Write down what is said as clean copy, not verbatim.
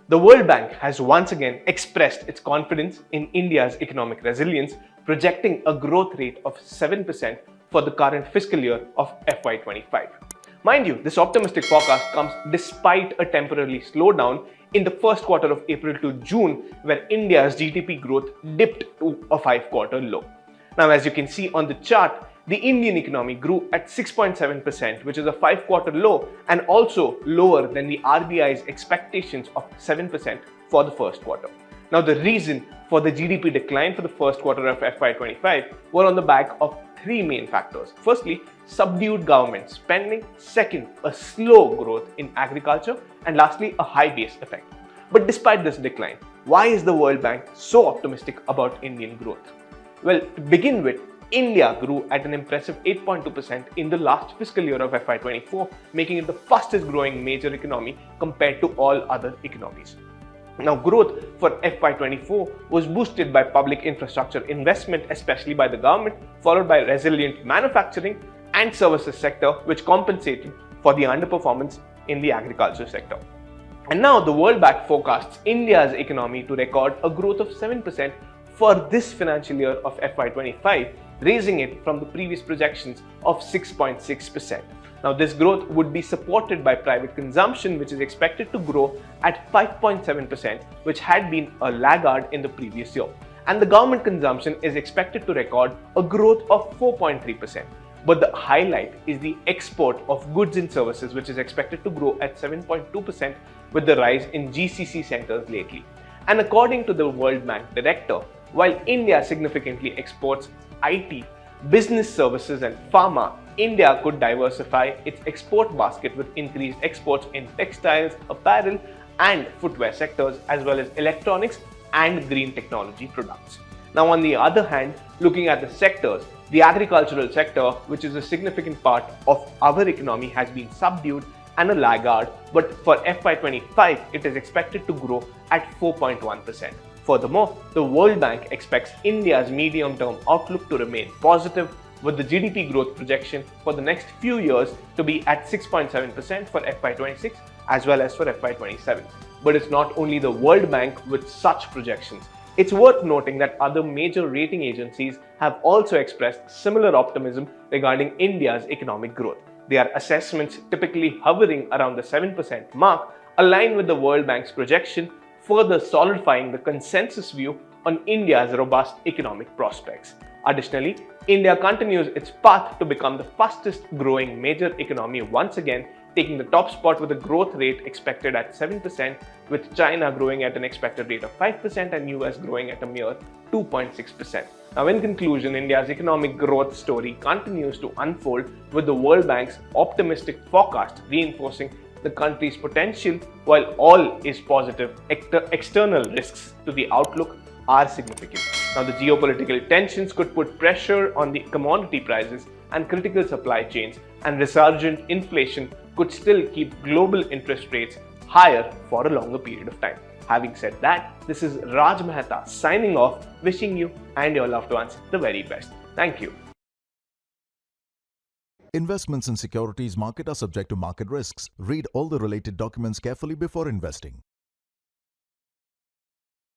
The World Bank has once again expressed its confidence in India's economic resilience, projecting a growth rate of 7% for the current fiscal year of FY25. Mind you, this optimistic forecast comes despite a temporary slowdown in the first quarter of April to June, where India's GDP growth dipped to a 5-quarter low. Now, as you can see on the chart, the Indian economy grew at 6.7%, which is a 5-quarter low and also lower than the RBI's expectations of 7% for the first quarter. Now, the reason for the GDP decline for the first quarter of FY25 were on the back of three main factors. Firstly, subdued government spending. Second, a slow growth in agriculture. And lastly, a high base effect. But despite this decline, why is the World Bank so optimistic about Indian growth? Well, to begin with, India grew at an impressive 8.2% in the last fiscal year of FY24, making it the fastest growing major economy compared to all other economies. Now, growth for FY24 was boosted by public infrastructure investment, especially by the government, followed by resilient manufacturing and services sector, which compensated for the underperformance in the agriculture sector. And now the World Bank forecasts India's economy to record a growth of 7% for this financial year of FY25, raising it from the previous projections of 6.6%. Now, this growth would be supported by private consumption, which is expected to grow at 5.7%, which had been a laggard in the previous year. And the government consumption is expected to record a growth of 4.3%. But the highlight is the export of goods and services, which is expected to grow at 7.2% with the rise in GCC centers lately. And according to the World Bank director, while India significantly exports IT, business services and pharma, India could diversify its export basket with increased exports in textiles, apparel and footwear sectors, as well as electronics and green technology products. Now, on the other hand, looking at the sectors, the agricultural sector, which is a significant part of our economy, has been subdued and a laggard, but for FY25, it is expected to grow at 4.1%. Furthermore, the World Bank expects India's medium-term outlook to remain positive, with the GDP growth projection for the next few years to be at 6.7% for FY26 as well as for FY27. But it's not only the World Bank with such projections. It's worth noting that other major rating agencies have also expressed similar optimism regarding India's economic growth. Their assessments, typically hovering around the 7% mark, align with the World Bank's projection, further solidifying the consensus view on India's robust economic prospects. Additionally, India continues its path to become the fastest growing major economy once again, taking the top spot with a growth rate expected at 7%, with China growing at an expected rate of 5% and US growing at a mere 2.6%. Now, in conclusion, India's economic growth story continues to unfold, with the World Bank's optimistic forecast reinforcing the country's potential. While all is positive, external risks to the outlook are significant. Now, the geopolitical tensions could put pressure on the commodity prices and critical supply chains, and resurgent inflation could still keep global interest rates higher for a longer period of time. Having said that, this is Raj Mehta signing off, wishing you and your loved ones the very best. Thank you. Investments in securities market are subject to market risks. Read all the related documents carefully before investing.